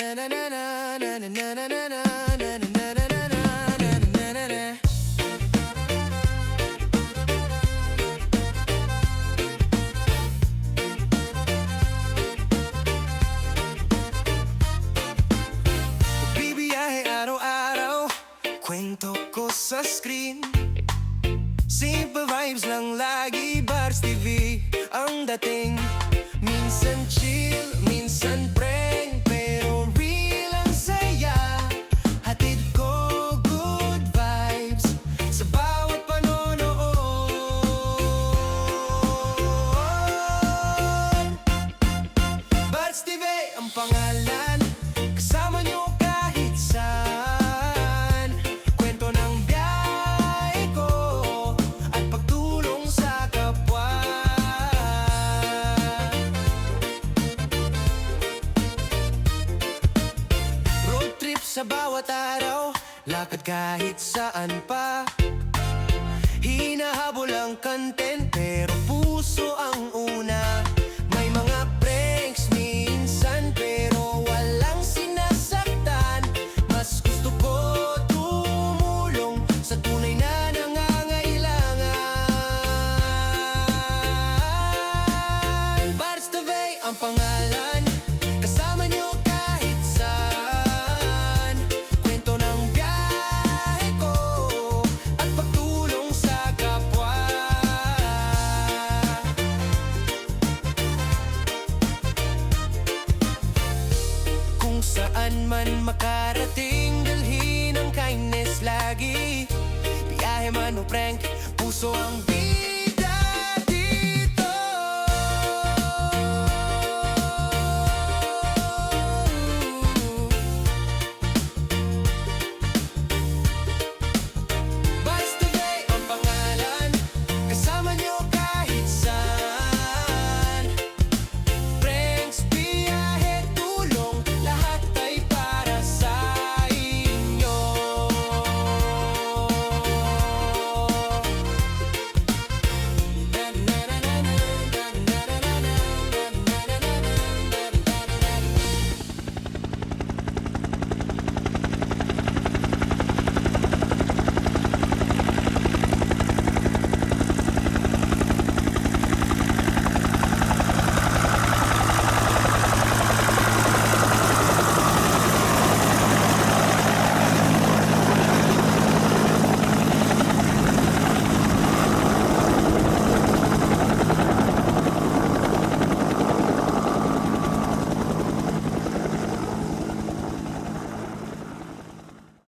Bibiyahe araw-araw, kwento ko sa screen. Simple vibes lang lagi, Bars TV ang dating. Minsan chill, minsan prank, pero real ang saya. Hatid ko good vibes sa bawat panonood. Bars TV ang pangalan, kasama nyo kahit saan. Kwento ng biyahe ko at pagtulong sa kapwa. Road trip sa bawat araw, lakad kahit saan pa. Hinahabol ang content pero puso ang una. May mga pranks minsan pero walang sinasaktan. Mas gusto ko tumulong sa tunay na nangangailangan. Bars TV ang pangalan, kasama nyo kahit saan. Kwento ng biyahe ko at pagtulong sa kapwa. Kung saan man makarating, dalhin ang kindness lagi. Biyahe man o prank, puso ang